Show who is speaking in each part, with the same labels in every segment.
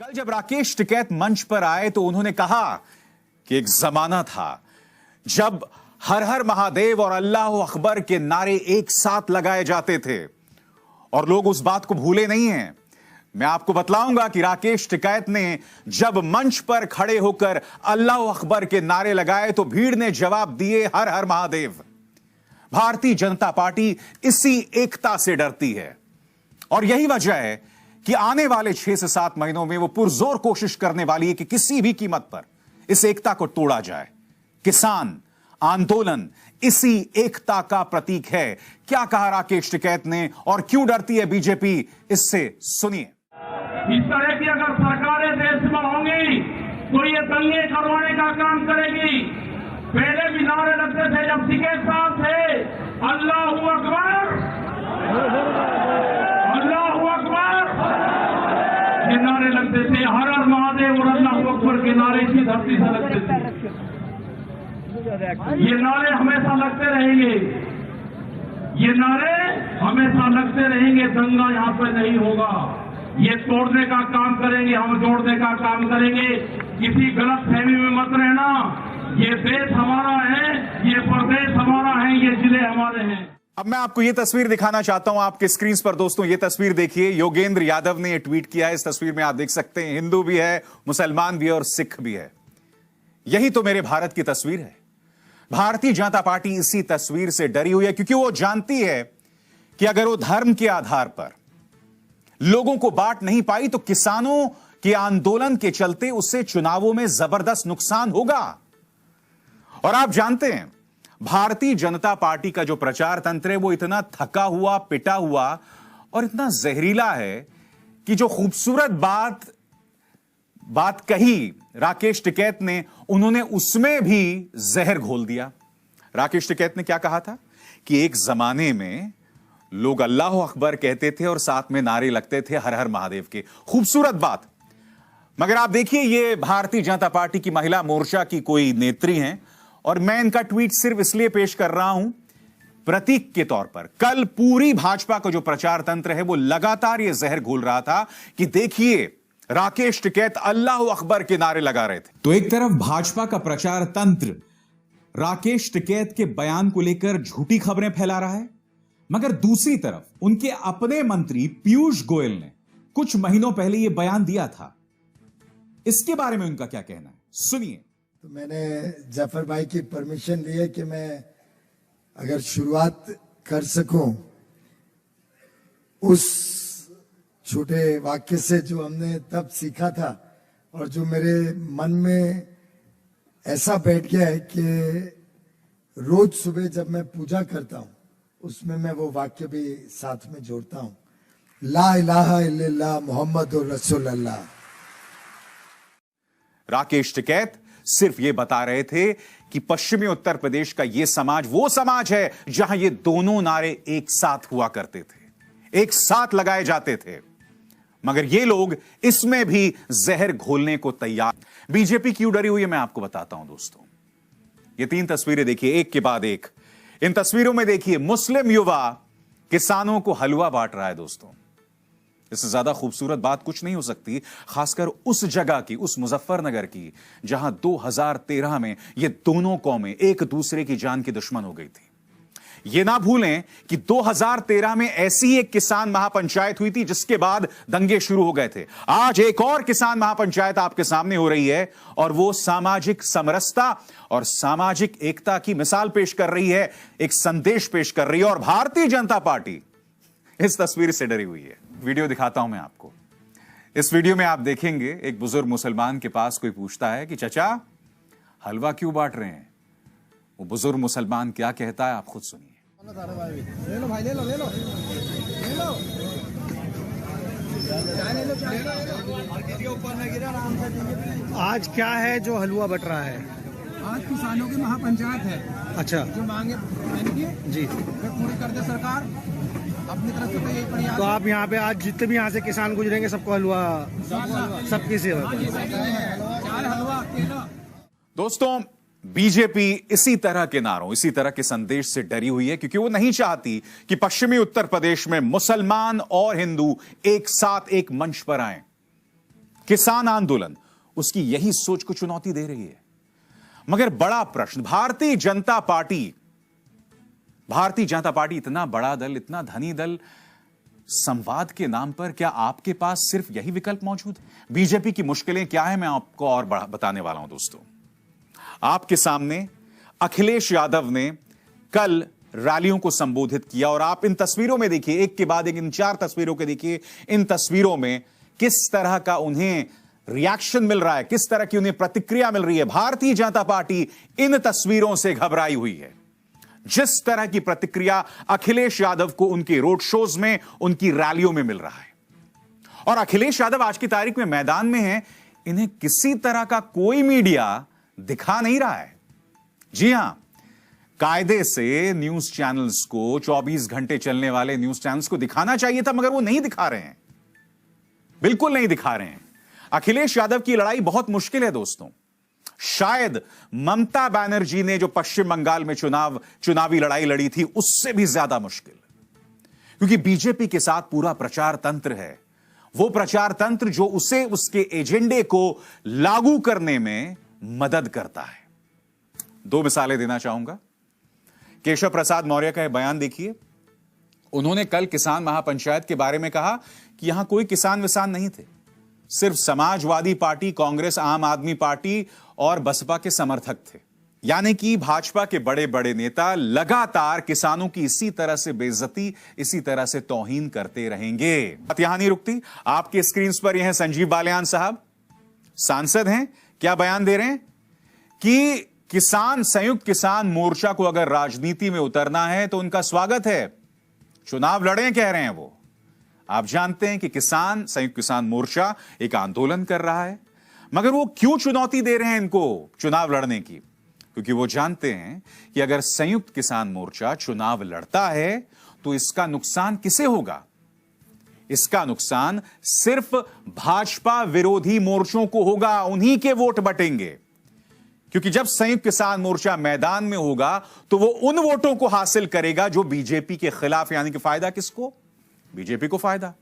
Speaker 1: कल जब राकेश टिकैत मंच पर आए तो उन्होंने कहा कि एक जमाना था जब हर हर महादेव और अल्लाह अकबर के नारे एक साथ लगाए जाते थे और लोग उस बात को भूले नहीं हैं। मैं आपको बतलाऊंगा कि राकेश टिकैत ने जब मंच पर खड़े होकर अल्लाह अकबर के नारे लगाए तो भीड़ ने जवाब दिए हर हर महादेव। भारतीय जनता पार्टी इसी एकता से डरती है और यही वजह है कि आने वाले 6 से 7 महीनों में वो पुरजोर कोशिश करने वाली है कि किसी भी कीमत पर इस एकता को तोड़ा जाए। किसान आंदोलन इसी एकता का प्रतीक है। क्या कहा राकेश टिकैत ने और क्यों डरती है बीजेपी, इससे सुनिए।
Speaker 2: इस तरह की अगर सरकारें देश में होंगी तो ये दंगे करवाने का काम करेगी। पहले भी नारे लगते थे जब टिकैत साहब थे, अल्लाहू अकबर, अल्लाहू अकबर, ये नारे लगते थे। हर हर महादेव और अल्लाहू अकबर के नारे इसी धरती से लगते थे। ये नारे हमेशा लगते रहेंगे, ये नारे हमेशा लगते रहेंगे। दंगा यहाँ पर नहीं होगा। ये तोड़ने का काम करेंगे, हम जोड़ने का काम करेंगे। किसी गलत फहमी में मत रहना। ये देश हमारा है, ये प्रदेश हमारा है, ये जिले हमारे हैं।
Speaker 1: अब मैं आपको यह तस्वीर दिखाना चाहता हूं आपके स्क्रीन पर। दोस्तों ये तस्वीर देखिए, योगेंद्र यादव ने यह ट्वीट किया है। इस तस्वीर में आप देख सकते हैं हिंदू भी है, मुसलमान भी है और सिख भी है। यही तो मेरे भारत की तस्वीर है। भारतीय जनता पार्टी इसी तस्वीर से डरी हुई है क्योंकि वो जानती है कि अगर वो धर्म के आधार पर लोगों को बांट नहीं पाई तो किसानों के आंदोलन के चलते उससे चुनावों में जबरदस्त नुकसान होगा। और आप जानते हैं भारतीय जनता पार्टी का जो प्रचार तंत्र है वो इतना थका हुआ, पिटा हुआ और इतना जहरीला है कि जो खूबसूरत बात कही राकेश टिकैत ने, उन्होंने उसमें भी जहर घोल दिया। राकेश टिकैत ने क्या कहा था कि एक जमाने में लोग अल्लाह अकबर कहते थे और साथ में नारे लगते थे हर हर महादेव के। खूबसूरत बात। मगर आप देखिए ये भारतीय जनता पार्टी की महिला मोर्चा की कोई नेत्री हैं और मैं इनका ट्वीट सिर्फ इसलिए पेश कर रहा हूं प्रतीक के तौर पर। कल पूरी भाजपा का जो प्रचार तंत्र है वो लगातार ये जहर घोल रहा था कि देखिए राकेश टिकैत अल्लाह अकबर के नारे लगा रहे थे। तो एक तरफ भाजपा का प्रचार तंत्र राकेश टिकैत के बयान को लेकर झूठी खबरें फैला रहा है, मगर दूसरी तरफ उनके अपने मंत्री पीयूष गोयल ने कुछ महीनों पहले यह बयान दिया था। इसके बारे में उनका क्या कहना है, सुनिए।
Speaker 3: तो मैंने जफर भाई की परमिशन ली है कि मैं अगर शुरुआत कर सकूं उस छोटे वाक्य से जो हमने तब सीखा था और जो मेरे मन में ऐसा बैठ गया है कि रोज सुबह जब मैं पूजा करता हूं उसमें मैं वो वाक्य भी साथ में जोड़ता हूं, ला इलाहा इल्लल्लाह मुहम्मदुर रसूलुल्लाह।
Speaker 1: राकेश टिकैत सिर्फ ये बता रहे थे कि पश्चिमी उत्तर प्रदेश का ये समाज वो समाज है जहां ये दोनों नारे एक साथ हुआ करते थे, एक साथ लगाए जाते थे। मगर ये लोग इसमें भी जहर घोलने को तैयार। बीजेपी क्यों डरी हुई है मैं आपको बताता हूं दोस्तों। ये 3 तस्वीरें देखिए एक के बाद एक। इन तस्वीरों में देखिए मुस्लिम युवा किसानों को हलवा बांट रहा है दोस्तों। इससे ज्यादा खूबसूरत बात कुछ नहीं हो सकती, खासकर उस जगह की, उस मुजफ्फरनगर की जहां 2013 में ये दोनों कौमें एक दूसरे की जान की दुश्मन हो गई थी। ये ना भूलें कि 2013 में ऐसी ही एक किसान महापंचायत हुई थी जिसके बाद दंगे शुरू हो गए थे। आज एक और किसान महापंचायत आपके सामने हो रही है और वो सामाजिक समरसता और सामाजिक एकता की मिसाल पेश कर रही है, एक संदेश पेश कर रही है। और भारतीय जनता पार्टी इस तस्वीर से डरी हुई है। वीडियो दिखाता हूं मैं आपको। इस वीडियो में आप देखेंगे एक बुजुर्ग मुसलमान के पास कोई पूछता है कि चचा हलवा क्यों बांट रहे हैं। वो बुजुर्ग मुसलमान क्या कहता है आप खुद सुनिए।
Speaker 4: ले लो भाई, ले लो, ले लो, ले लो, आज क्या है जो हलवा बट रहा है?
Speaker 5: आज किसानों की महापंचायत है।
Speaker 4: अच्छा,
Speaker 5: जो मांगे
Speaker 4: जी
Speaker 5: वे पूरी कर दे सरकार अपनी तरफ से। तो यही प्रयास।
Speaker 4: तो आप यहाँ पे आज जितने भी यहाँ से किसान गुजरेंगे सबको हलवा, सबकी सेवा।
Speaker 5: हलवा केला।
Speaker 1: दोस्तों बीजेपी इसी तरह के नारों, इसी तरह के संदेश से डरी हुई है क्योंकि वो नहीं चाहती कि पश्चिमी उत्तर प्रदेश में मुसलमान और हिंदू एक साथ एक मंच पर आए। किसान आंदोलन उसकी यही सोच को चुनौती दे रही है। मगर बड़ा प्रश्न, भारतीय जनता पार्टी इतना बड़ा दल, इतना धनी दल, संवाद के नाम पर क्या आपके पास सिर्फ यही विकल्प मौजूद है? बीजेपी की मुश्किलें क्या है, मैं आपको और बताने वाला हूं दोस्तों। आपके सामने अखिलेश यादव ने कल रैलियों को संबोधित किया और आप इन तस्वीरों में देखिए, एक के बाद एक इन 4 तस्वीरों के देखिए, इन तस्वीरों में किस तरह का उन्हें रिएक्शन मिल रहा है, किस तरह की उन्हें प्रतिक्रिया मिल रही है। भारतीय जनता पार्टी इन तस्वीरों से घबराई हुई है। जिस तरह की प्रतिक्रिया अखिलेश यादव को उनके रोड शोज में, उनकी रैलियों में मिल रहा है, और अखिलेश यादव आज की तारीख में मैदान में हैं, इन्हें किसी तरह का कोई मीडिया दिखा नहीं रहा है। जी हां, कायदे से न्यूज चैनल्स को, 24 घंटे चलने वाले न्यूज चैनल्स को दिखाना चाहिए था, मगर वो नहीं दिखा रहे हैं, बिल्कुल नहीं दिखा रहे हैं। अखिलेश यादव की लड़ाई बहुत मुश्किल है दोस्तों। शायद ममता बनर्जी ने जो पश्चिम बंगाल में चुनावी लड़ाई लड़ी थी, उससे भी ज्यादा मुश्किल, क्योंकि बीजेपी के साथ पूरा प्रचार तंत्र है। वो प्रचार तंत्र जो उसे उसके एजेंडे को लागू करने में मदद करता है। 2 मिसालें देना चाहूंगा। केशव प्रसाद मौर्य का बयान देखिए। उन्होंने कल किसान महापंचायत के बारे में कहा कि यहां कोई किसान विसान नहीं थे, सिर्फ समाजवादी पार्टी, कांग्रेस, आम आदमी पार्टी और बसपा के समर्थक थे। यानी कि भाजपा के बड़े बड़े नेता लगातार किसानों की इसी तरह से बेइज्जती, इसी तरह से तौहीन करते रहेंगे। बात यहां नहीं रुकती। आपके स्क्रीन पर यह है संजीव बालियान साहब, सांसद हैं, क्या बयान दे रहे हैं कि संयुक्त किसान मोर्चा को अगर राजनीति में उतरना है तो उनका स्वागत है, चुनाव लड़ें, कह रहे हैं वो। आप जानते हैं कि संयुक्त किसान मोर्चा एक आंदोलन कर रहा है, मगर वो क्यों चुनौती दे रहे हैं इनको चुनाव लड़ने की? क्योंकि वो जानते हैं कि अगर संयुक्त किसान मोर्चा चुनाव लड़ता है तो इसका नुकसान किसे होगा? इसका नुकसान सिर्फ भाजपा विरोधी मोर्चों को होगा, उन्हीं के वोट बटेंगे। क्योंकि जब संयुक्त किसान मोर्चा मैदान में होगा तो वो उन वोटों को हासिल करेगा जो बीजेपी के खिलाफ, यानी कि फायदा किसको? बीजेपी को फायदा।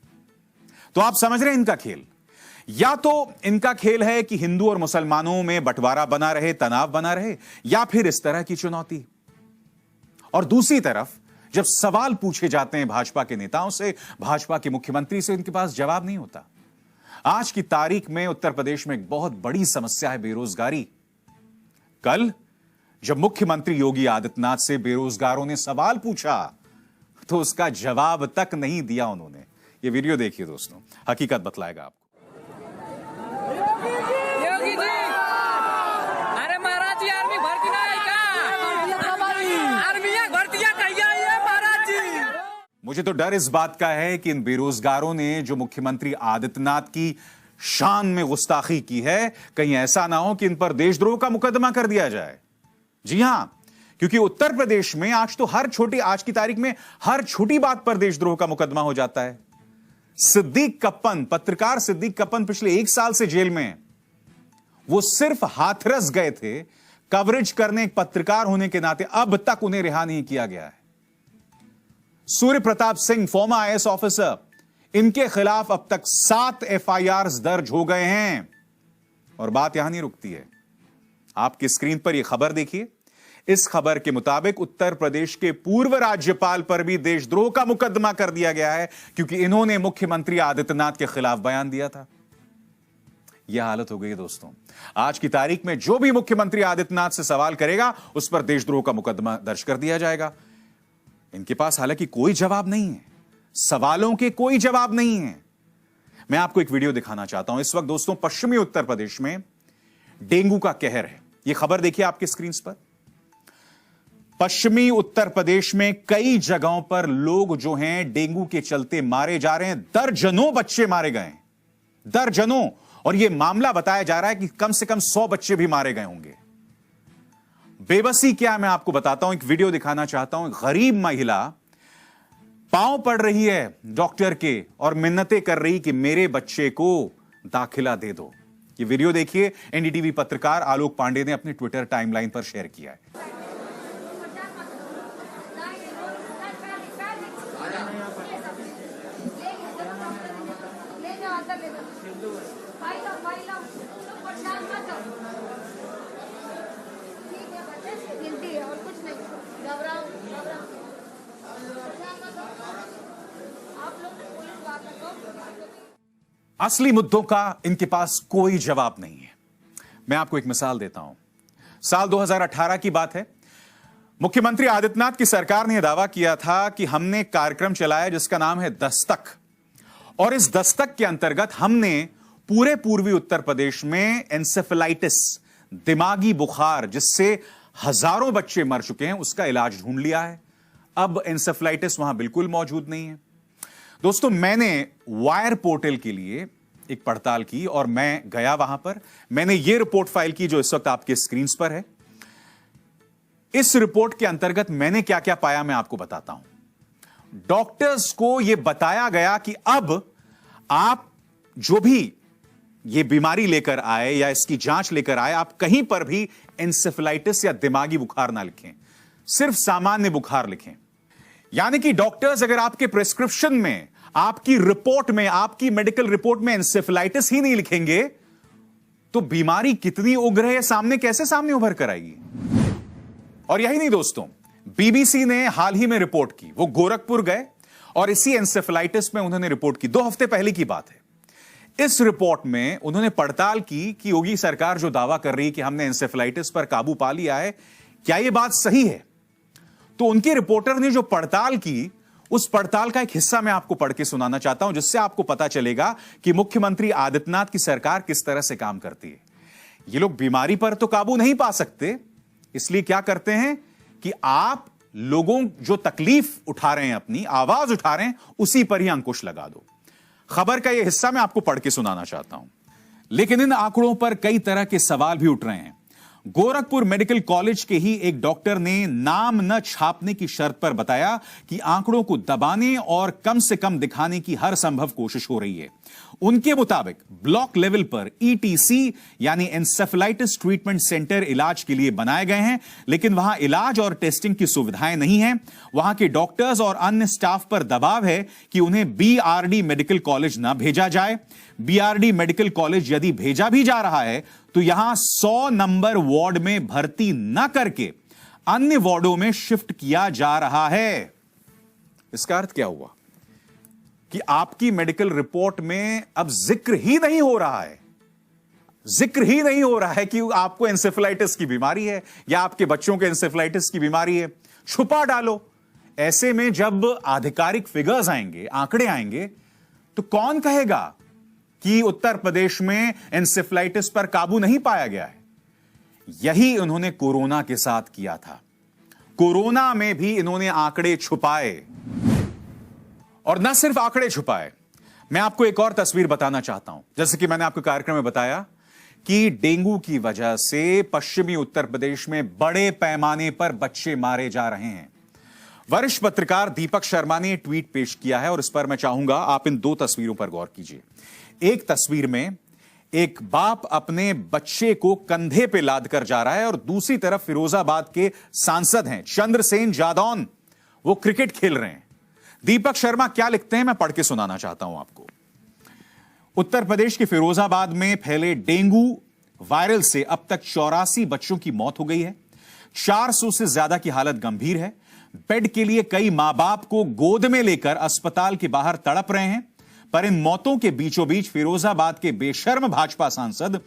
Speaker 1: तो आप समझ रहे हैं इनका खेल। या तो इनका खेल है कि हिंदू और मुसलमानों में बंटवारा बना रहे, तनाव बना रहे, या फिर इस तरह की चुनौती। और दूसरी तरफ जब सवाल पूछे जाते हैं भाजपा के नेताओं से, भाजपा के मुख्यमंत्री से, इनके पास जवाब नहीं होता। आज की तारीख में उत्तर प्रदेश में एक बहुत बड़ी समस्या है बेरोजगारी। कल जब मुख्यमंत्री योगी आदित्यनाथ से बेरोजगारों ने सवाल पूछा तो उसका जवाब तक नहीं दिया उन्होंने। ये वीडियो देखिए दोस्तों, हकीकत बतलाएगा आपको।
Speaker 6: योगी जी, अरे महाराज जी आर्मी भर्ती ना है क्या? आर्मी भर्तियां कहिया है महाराज जी।
Speaker 1: मुझे तो डर इस बात का है कि इन बेरोजगारों ने जो मुख्यमंत्री आदित्यनाथ की शान में गुस्ताखी की है, कहीं ऐसा ना हो कि इन पर देशद्रोह का मुकदमा कर दिया जाए। जी हां, क्योंकि उत्तर प्रदेश में आज की तारीख में हर छोटी बात पर देशद्रोह का मुकदमा हो जाता है। पत्रकार सिद्दीक कप्पन पिछले 1 साल से जेल में। वो सिर्फ हाथरस गए थे कवरेज करने, एक पत्रकार होने के नाते, अब तक उन्हें रिहा नहीं किया गया है। Surya Pratap Singh, former IAS officer, इनके खिलाफ अब तक 7 FIRs दर्ज हो गए हैं। और बात यहां नहीं रुकती है। आपकी स्क्रीन पर यह खबर देखिए। इस खबर के मुताबिक उत्तर प्रदेश के पूर्व राज्यपाल पर भी देशद्रोह का मुकदमा कर दिया गया है, क्योंकि इन्होंने मुख्यमंत्री आदित्यनाथ के खिलाफ बयान दिया था। यह हालत हो गई दोस्तों। आज की तारीख में जो भी मुख्यमंत्री आदित्यनाथ से सवाल करेगा, उस पर देशद्रोह का मुकदमा दर्ज कर दिया जाएगा। इनके पास हालांकि कोई जवाब नहीं है, सवालों के कोई जवाब नहीं है। मैं आपको एक वीडियो दिखाना चाहता हूं। इस वक्त दोस्तों पश्चिमी उत्तर प्रदेश में डेंगू का कहर है। यह खबर देखिए आपके स्क्रीन पर। पश्चिमी उत्तर प्रदेश में कई जगहों पर लोग जो हैं डेंगू के चलते मारे जा रहे हैं। दर्जनों बच्चे मारे गए, दर्जनों। और यह मामला बताया जा रहा है कि कम से कम 100 बच्चे भी मारे गए होंगे। बेबसी क्या है मैं आपको बताता हूं। एक वीडियो दिखाना चाहता हूं। गरीब महिला पांव पड़ रही है डॉक्टर के और मिन्नतें कर रही कि मेरे बच्चे को दाखिला दे दो। ये वीडियो देखिए, एनडीटीवी पत्रकार आलोक पांडे ने अपने ट्विटर टाइमलाइन पर शेयर किया है।
Speaker 7: फायदा
Speaker 1: असली मुद्दों का इनके पास कोई जवाब नहीं है। मैं आपको एक मिसाल देता हूं। साल 2018 की बात है। मुख्यमंत्री आदित्यनाथ की सरकार ने यह दावा किया था कि हमने कार्यक्रम चलाया जिसका नाम है दस्तक, और इस दस्तक के अंतर्गत हमने पूरे पूर्वी उत्तर प्रदेश में एंसेफेलाइटिस, दिमागी बुखार जिससे हजारों बच्चे मर चुके हैं, उसका इलाज ढूंढ लिया है। अब एंसेफेलाइटिस वहां बिल्कुल मौजूद नहीं है। दोस्तों, मैंने वायर पोर्टल के लिए एक पड़ताल की और मैं गया वहां पर। मैंने यह रिपोर्ट फाइल की जो इस वक्त आपके स्क्रीन पर है। इस रिपोर्ट के अंतर्गत मैंने क्या क्या पाया मैं आपको बताता हूं। डॉक्टर्स को यह बताया गया कि अब आप जो भी ये बीमारी लेकर आए या इसकी जांच लेकर आए, आप कहीं पर भी एंसेफेलाइटिस या दिमागी बुखार ना लिखें, सिर्फ सामान्य बुखार लिखें। यानी कि डॉक्टर्स अगर आपके प्रिस्क्रिप्शन में, आपकी रिपोर्ट में, आपकी मेडिकल रिपोर्ट में एंसेफेलाइटिस ही नहीं लिखेंगे तो बीमारी कितनी उग्र है सामने कैसे उभर कर आएगी। और यही नहीं दोस्तों, बीबीसी ने हाल ही में रिपोर्ट की। वो गोरखपुर गए और इसी एंसेफेलाइटिस में उन्होंने रिपोर्ट की। 2 हफ्ते पहले की बात है। इस रिपोर्ट में उन्होंने पड़ताल की कि योगी सरकार जो दावा कर रही है कि हमने एंसेफेलाइटिस पर काबू पा लिया है, क्या यह बात सही है। तो उनके रिपोर्टर ने जो पड़ताल की, उस पड़ताल का एक हिस्सा मैं आपको पढ़ के सुनाना चाहता हूं, जिससे आपको पता चलेगा कि मुख्यमंत्री आदित्यनाथ की सरकार किस तरह से काम करती है। ये लोग बीमारी पर तो काबू नहीं पा सकते, इसलिए क्या करते हैं कि आप लोगों जो तकलीफ उठा रहे हैं, अपनी आवाज उठा रहे हैं, उसी पर ही अंकुश लगा दो। खबर का यह हिस्सा मैं आपको पढ़ के सुनाना चाहता हूं। लेकिन इन आंकड़ों पर कई तरह के सवाल भी उठ रहे हैं। गोरखपुर मेडिकल कॉलेज के ही एक डॉक्टर ने नाम न छापने की शर्त पर बताया कि आंकड़ों को दबाने और कम से कम दिखाने की हर संभव कोशिश हो रही है। उनके मुताबिक ब्लॉक लेवल पर ईटीसी यानी एंसेफेलाइटिस ट्रीटमेंट सेंटर इलाज के लिए बनाए गए हैं, लेकिन वहां इलाज और टेस्टिंग की सुविधाएं नहीं है। वहां के डॉक्टर्स और अन्य स्टाफ पर दबाव है कि उन्हें बीआरडी मेडिकल कॉलेज न भेजा जाए। बीआरडी मेडिकल कॉलेज यदि भेजा भी जा रहा है तो यहां 100 नंबर वार्ड में भर्ती न करके अन्य वार्डों में शिफ्ट किया जा रहा है। इसका अर्थ क्या हुआ कि आपकी मेडिकल रिपोर्ट में अब जिक्र ही नहीं हो रहा है, जिक्र ही नहीं हो रहा है कि आपको एंसेफेलाइटिस की बीमारी है या आपके बच्चों के एंसेफेलाइटिस की बीमारी है। छुपा डालो। ऐसे में जब आधिकारिक फिगर्स आएंगे, आंकड़े आएंगे, तो कौन कहेगा कि उत्तर प्रदेश में एंसेफेलाइटिस पर काबू नहीं पाया गया है। यही उन्होंने कोरोना के साथ किया था। कोरोना में भी इन्होंने आंकड़े छुपाए, और न सिर्फ आंकड़े छुपाए। मैं आपको एक और तस्वीर बताना चाहता हूं। जैसे कि मैंने आपको कार्यक्रम में बताया कि डेंगू की वजह से पश्चिमी उत्तर प्रदेश में बड़े पैमाने पर बच्चे मारे जा रहे हैं। वरिष्ठ पत्रकार दीपक शर्मा ने ट्वीट पेश किया है और इस पर मैं चाहूंगा आप इन 2 तस्वीरों पर गौर कीजिए। एक तस्वीर में एक बाप अपने बच्चे को कंधे पे लाद कर जा रहा है और दूसरी तरफ फिरोजाबाद के सांसद हैं चंद्रसेन जादौन, वो क्रिकेट खेल रहे हैं। दीपक शर्मा क्या लिखते हैं मैं पढ़ के सुनाना चाहता हूं आपको। उत्तर प्रदेश के फिरोजाबाद में फैले डेंगू वायरल से अब तक 84 बच्चों की मौत हो गई है। 400 से ज्यादा की हालत गंभीर है। बेड के लिए कई मां बाप को गोद में लेकर अस्पताल के बाहर तड़प रहे हैं। पर इन मौतों के बीचों बीच फिरोजाबाद के बेशर्म भाजपा सांसद